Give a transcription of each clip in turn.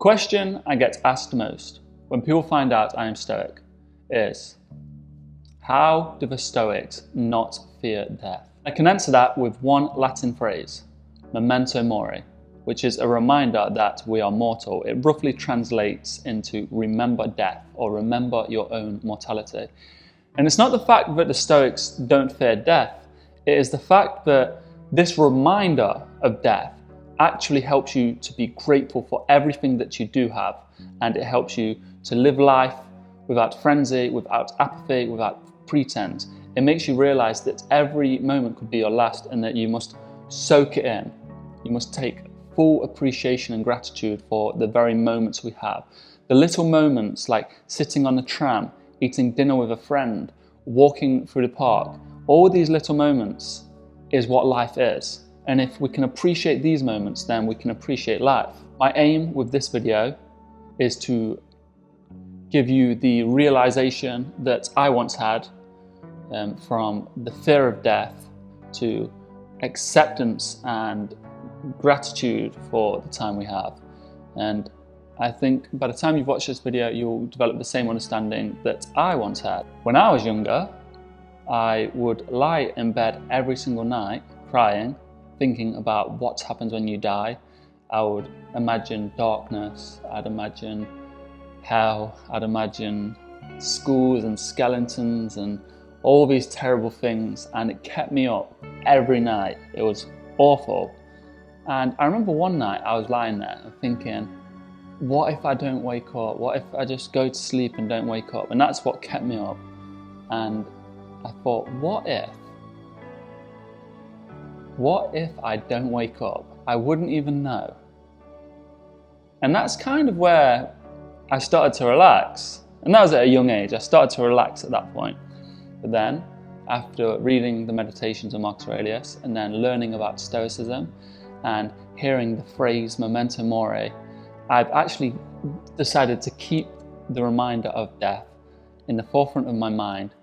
question I get asked most when people find out I am Stoic is, how do the Stoics not fear death? I can answer that with one Latin phrase, memento mori, which is a reminder that we are mortal. It roughly translates into remember death, or remember your own mortality. And it's not the fact that the Stoics don't fear death, it is the fact that this reminder of death actually helps you to be grateful for everything that you do have, and it helps you to live life without frenzy, without apathy, without pretense. It makes you realize that every moment could be your last, and that you must soak it in. You must take full appreciation and gratitude for the very moments we have. The little moments like sitting on the tram, eating dinner with a friend, walking through the park, all these little moments is what life is. And if we can appreciate these moments, then we can appreciate life. My aim with this video is to give you the realization that I once had, from the fear of death to acceptance and gratitude for the time we have. And I think by the time you've watched this video, you'll develop the same understanding that I once had. When I was younger, I would lie in bed every single night crying, thinking about what happens when you die. I would imagine darkness, I'd imagine hell, I'd imagine schools and skeletons and all these terrible things, and it kept me up every night. It was awful. And I remember one night I was lying there and thinking, what if I don't wake up? What if I just go to sleep and don't wake up? And that's what kept me up. And I thought, what if I don't wake up? I wouldn't even know. And that's kind of where I started to relax. And that was at a young age. I started to relax at that point. But then, after reading the Meditations of Marcus Aurelius and then learning about Stoicism and hearing the phrase memento mori, I've actually decided to keep the reminder of death in the forefront of my mind.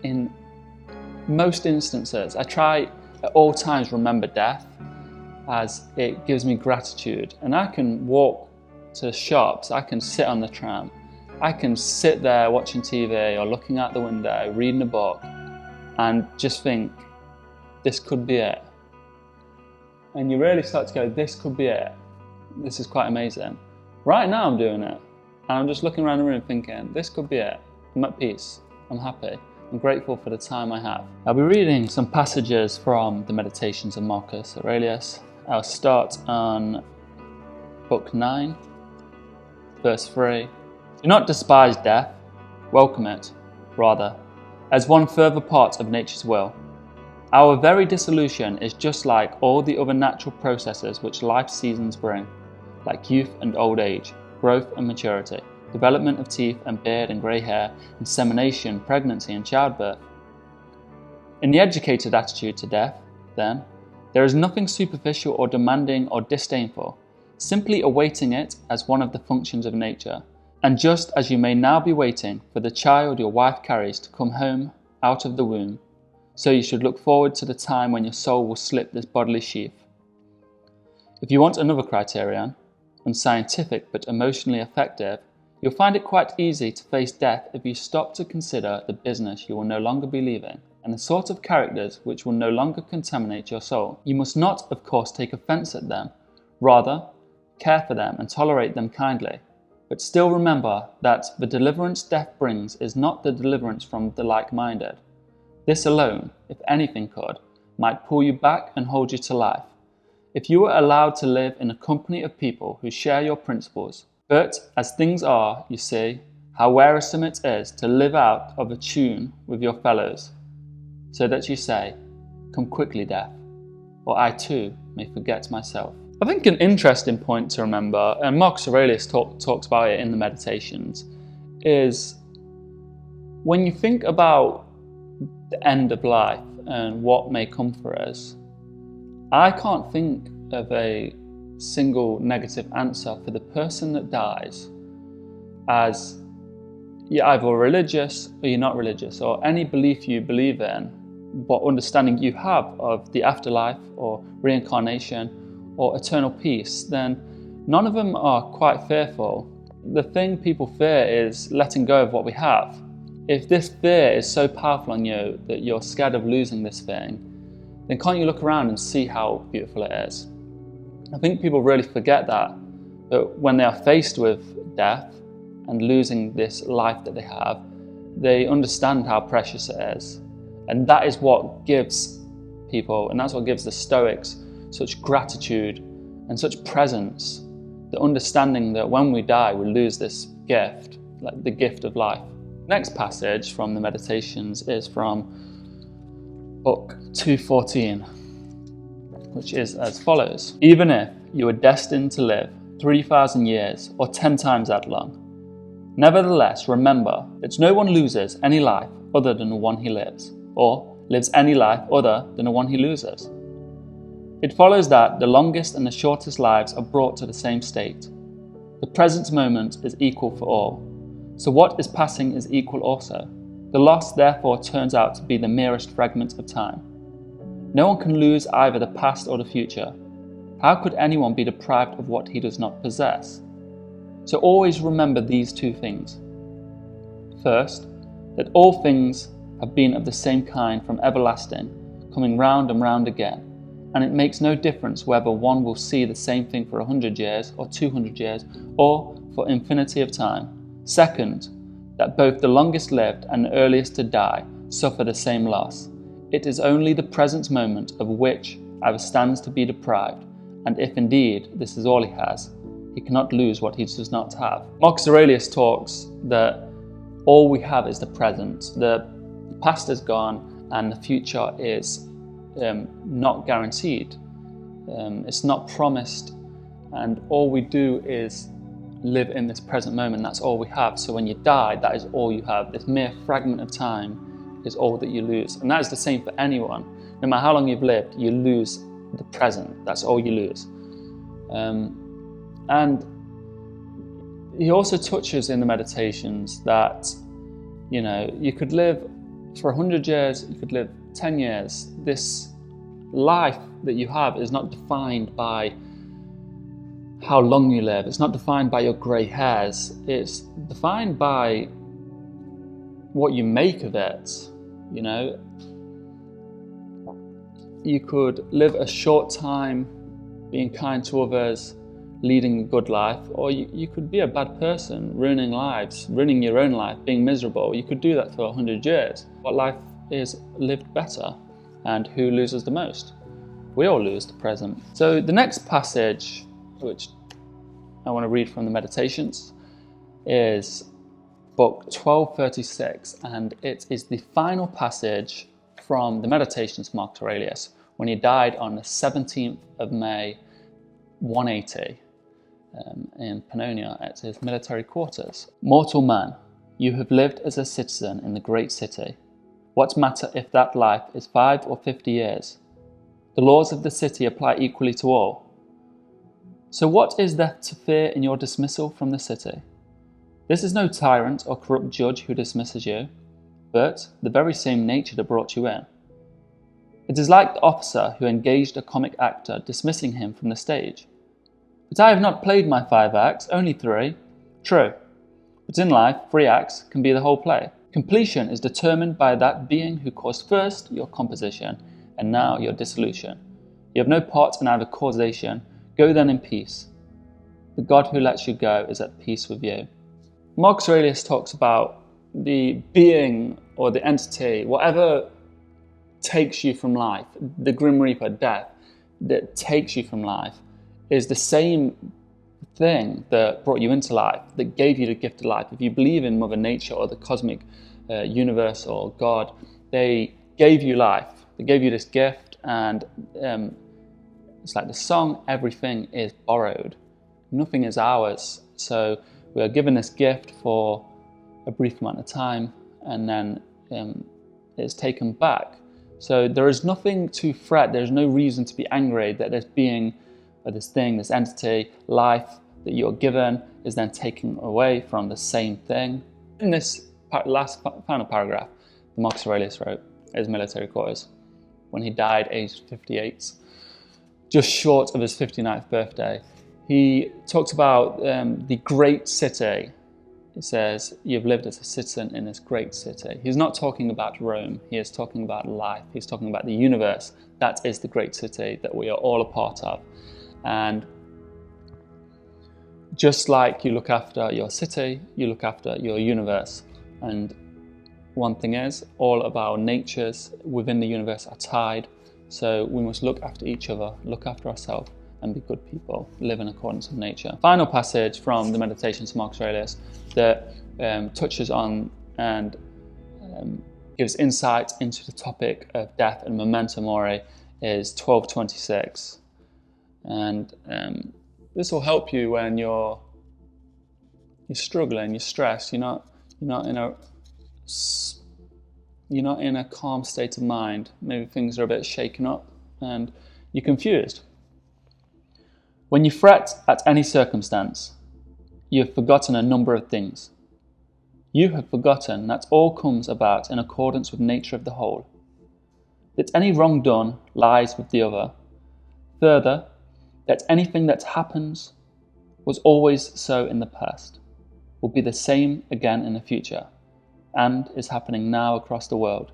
In most instances, I try at all times remember death, as it gives me gratitude. And I can walk to shops, I can sit on the tram, I can sit there watching TV or looking out the window, reading a book, and just think, this could be it. And you really start to go, this could be it. This is quite amazing. Right now I'm doing it. And I'm just looking around the room thinking, this could be it. I'm at peace. I'm happy. I'm grateful for the time I have. I'll be reading some passages from the Meditations of Marcus Aurelius. I'll start on book 9, verse 3. Do not despise death, welcome it, rather, as one further part of nature's will. Our very dissolution is just like all the other natural processes which life's seasons bring, like youth and old age, growth and maturity, development of teeth and beard and grey hair, insemination, pregnancy and childbirth. In the educated attitude to death, then, there is nothing superficial or demanding or disdainful, simply awaiting it as one of the functions of nature. And just as you may now be waiting for the child your wife carries to come home out of the womb, so you should look forward to the time when your soul will slip this bodily sheath. If you want another criterion, unscientific but emotionally effective, you'll find it quite easy to face death if you stop to consider the business you will no longer be leaving, and the sort of characters which will no longer contaminate your soul. You must not, of course, take offence at them, rather, care for them and tolerate them kindly. But still remember that the deliverance death brings is not the deliverance from the like-minded. This alone, if anything could, might pull you back and hold you to life, if you were allowed to live in a company of people who share your principles. But as things are, you see, how wearisome it is to live out of a tune with your fellows, so that you say, come quickly, death, or I too may forget myself. I think an interesting point to remember, and Marcus Aurelius talks about it in the Meditations, is when you think about the end of life and what may come for us, I can't think of a single negative answer for the person that dies as you're either religious or you're not religious, or any belief you believe in, what understanding you have of the afterlife or reincarnation or eternal peace, then None of them are quite fearful. The thing people fear is letting go of what we have. If this fear is so powerful on you that you're scared of losing this thing, then can't you look around and see how beautiful it is? I think people really forget that when they are faced with death and losing this life that they have, they understand how precious it is. And that is what gives people, and that's what gives the Stoics such gratitude and such presence, the understanding that when we die, we lose this gift, like the gift of life. Next passage from the Meditations is from book 214, which is as follows. Even if you were destined to live 3,000 years or 10 times that long, nevertheless remember that no one loses any life other than the one he lives, or lives any life other than the one he loses. It follows that the longest and the shortest lives are brought to the same state. The present moment is equal for all. So what is passing is equal also. The loss therefore turns out to be the merest fragment of time. No one can lose either the past or the future. How could anyone be deprived of what he does not possess? So always remember these two things. First, that all things have been of the same kind from everlasting, coming round and round again, and it makes no difference whether one will see the same thing for 100 years or 200 years or for infinity of time. Second, that both the longest lived and the earliest to die suffer the same loss. It is only the present moment of which either stands to be deprived, and if indeed this is all he has, he cannot lose what he does not have. Marcus Aurelius talks that all we have is the present. The past is gone and the future is not guaranteed. It's not promised, and all we do is live in this present moment. That's all we have. So when you die, that is all you have. This mere fragment of time is all that you lose. And that is the same for anyone. No matter how long you've lived, you lose the present. That's all you lose. And he also touches in the Meditations that, you could live for 100 years, you could live 10 years. This life that you have is not defined by how long you live. It's not defined by your grey hairs. It's defined by what you make of it. You could live a short time being kind to others, leading a good life, or you could be a bad person, ruining lives, ruining your own life, being miserable. You could do that for 100 years. What life is lived better, and who loses the most? We all lose the present. So the next passage, which I want to read from the Meditations, is book 1236, and it is the final passage from the Meditations of Marcus Aurelius when he died on the 17th of May 180 in Pannonia at his military quarters. Mortal man, you have lived as a citizen in the great city. What matter if that life is 5 or 50 years? The laws of the city apply equally to all. So what is there to fear in your dismissal from the city? This is no tyrant or corrupt judge who dismisses you, but the very same nature that brought you in. It is like the officer who engaged a comic actor dismissing him from the stage. But I have not played my 5 acts, only 3. True, but in life 3 acts can be the whole play. Completion is determined by that being who caused first your composition and now your dissolution. You have no part in either causation. Go then in peace. The God who lets you go is at peace with you. Marcus Aurelius talks about the being or the entity, whatever takes you from life, the Grim Reaper, death, that takes you from life, is the same thing that brought you into life, that gave you the gift of life. If you believe in Mother Nature or the cosmic universe or God, they gave you life. They gave you this gift, and it's like the song, everything is borrowed. Nothing is ours. So we are given this gift for a brief amount of time, and then it's taken back. So there is nothing to fret. There's no reason to be angry that this being, or this thing, this entity, life that you're given is then taken away from the same thing. In this final paragraph, Marcus Aurelius wrote at his military quarters when he died aged 58, just short of his 59th birthday. He talks about the great city. It says, you've lived as a citizen in this great city. He's not talking about Rome. He is talking about life. He's talking about the universe. That is the great city that we are all a part of. And just like you look after your city, you look after your universe. And one thing is, all of our natures within the universe are tied. So we must look after each other, look after ourselves, and be good people, live in accordance with nature. Final passage from the Meditations of Marcus Aurelius that touches on and gives insight into the topic of death and memento mori is 12:26. And this will help you when you're struggling, you're stressed, you're not in a calm state of mind. Maybe things are a bit shaken up and you're confused. When you fret at any circumstance, you have forgotten a number of things. You have forgotten that all comes about in accordance with nature of the whole, that any wrong done lies with the other. Further, that anything that happens was always so in the past, will be the same again in the future, and is happening now across the world.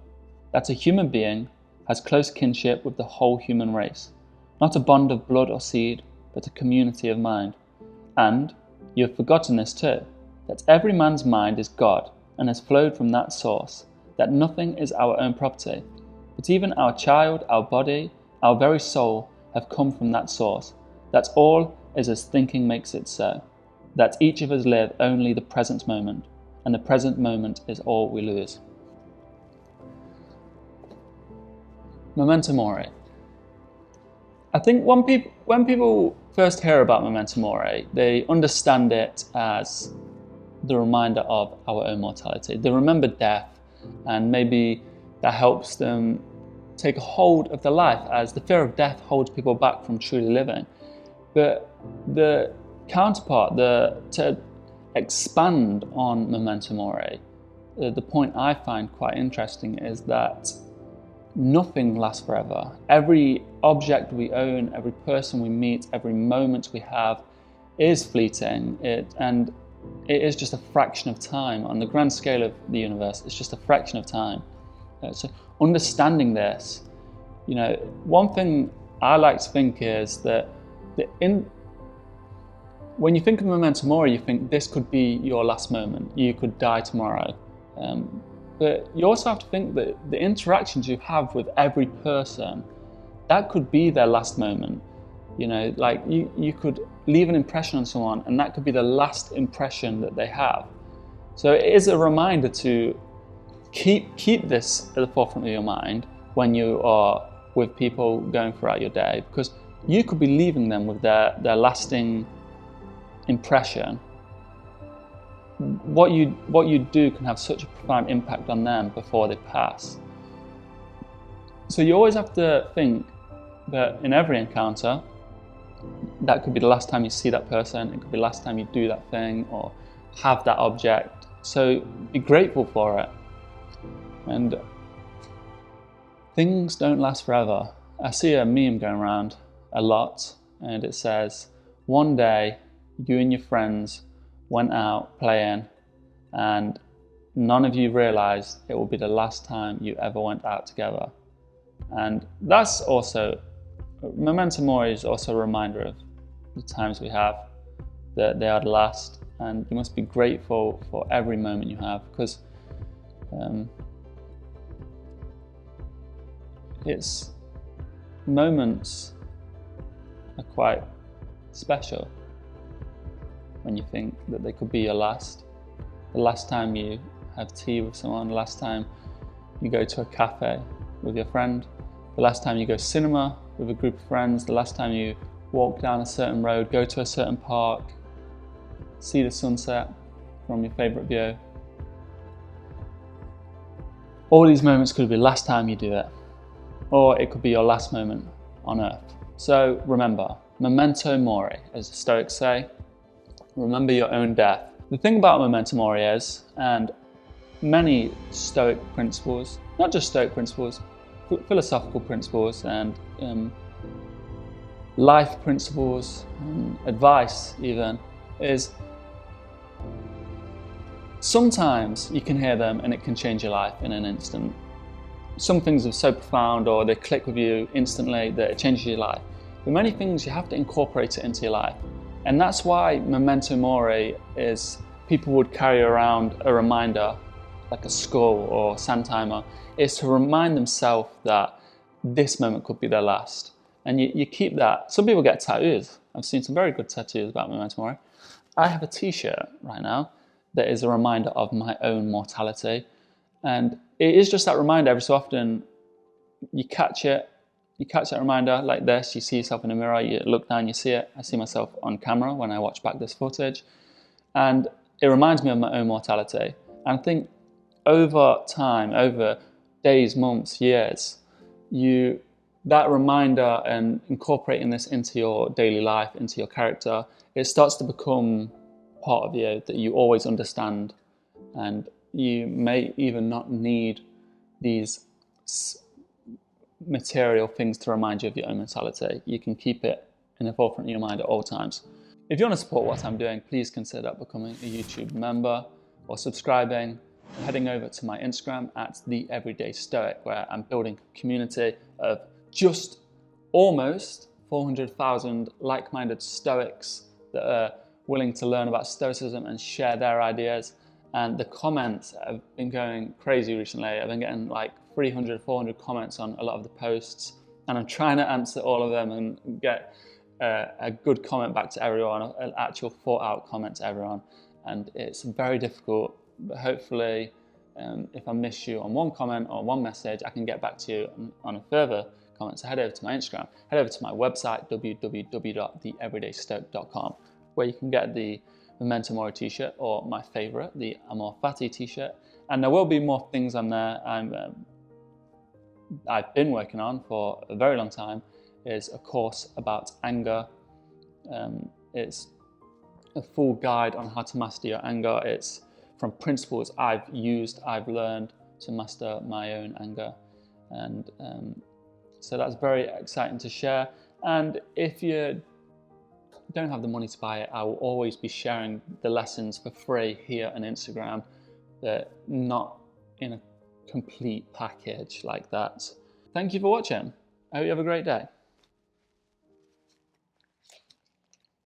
That a human being has close kinship with the whole human race, not a bond of blood or seed, but a community of mind. And you have forgotten this too, that every man's mind is God and has flowed from that source, that nothing is our own property, but even our child, our body, our very soul have come from that source, that all is as thinking makes it so, that each of us live only the present moment, and the present moment is all we lose. Memento mori. I think when people first hear about memento mori, they understand it as the reminder of our own mortality. They remember death, and maybe that helps them take a hold of their life, as the fear of death holds people back from truly living. But the counterpart, to expand on memento mori, the point I find quite interesting is that nothing lasts forever. Every object we own, every person we meet, every moment we have is fleeting, and it is just a fraction of time. On the grand scale of the universe, it's just a fraction of time. So understanding this, one thing I like to think is that when you think of memento mori, you think this could be your last moment. You could die tomorrow. But you also have to think that the interactions you have with every person, that could be their last moment. Like you could leave an impression on someone, and that could be the last impression that they have. So it is a reminder to keep this at the forefront of your mind when you are with people going throughout your day, because you could be leaving them with their lasting impression. What you do can have such a profound impact on them before they pass. So you always have to think that in every encounter, that could be the last time you see that person, it could be the last time you do that thing or have that object. So be grateful for it. And things don't last forever. I see a meme going around a lot, and it says, one day you and your friends went out playing and none of you realized it will be the last time you ever went out together. And that's also, memento mori is also a reminder of the times we have, that they are the last, and you must be grateful for every moment you have, because it's moments are quite special when you think that they could be your last. The last time you have tea with someone, the last time you go to a cafe with your friend, the last time you go cinema with a group of friends, the last time you walk down a certain road, go to a certain park, see the sunset from your favourite view. All these moments could be the last time you do it, or it could be your last moment on earth. So remember, memento mori, as the Stoics say, remember your own death. The thing about memento mori is, and many Stoic principles, not just Stoic principles, philosophical principles and life principles and advice even, is sometimes you can hear them and it can change your life in an instant. Some things are so profound or they click with you instantly that it changes your life. But many things you have to incorporate it into your life. And that's why memento mori is, people would carry around a reminder like a skull or sand timer, is to remind themselves that this moment could be their last. And you keep that. Some people get tattoos. I've seen some very good tattoos about memento mori. I have a t-shirt right now that is a reminder of my own mortality. And it is just that reminder. Every so often you catch that reminder like this, you see yourself in the mirror, you look down, you see it. I see myself on camera when I watch back this footage. And it reminds me of my own mortality. And I think over time, over days, months, years, that reminder and incorporating this into your daily life, into your character, it starts to become part of you that you always understand. And you may even not need these material things to remind you of your own mentality. You can keep it in the forefront of your mind at all times. If you want to support what I'm doing, please consider becoming a YouTube member or subscribing, heading over to my Instagram at TheEverydayStoic, where I'm building a community of just almost 400,000 like-minded Stoics that are willing to learn about Stoicism and share their ideas. And the comments have been going crazy recently. I've been getting like 300, 400 comments on a lot of the posts, and I'm trying to answer all of them and get a good comment back to everyone, an actual thought out comment to everyone. And it's very difficult, but hopefully if I miss you on one comment or one message, I can get back to you on a further comment. So head over to my Instagram, head over to my website, www.TheEverydayStoic.com, where you can get the Memento Mori t-shirt, or my favorite, the Amor Fati t-shirt. And there will be more things on there. I've been working on for a very long time, is a course about anger. It's a full guide on how to master your anger. It's from principles I've learned to master my own anger. And so that's very exciting to share. And if you don't have the money to buy it, I will always be sharing the lessons for free here on Instagram. They're not in a complete package like that. Thank you for watching. I hope you have a great day.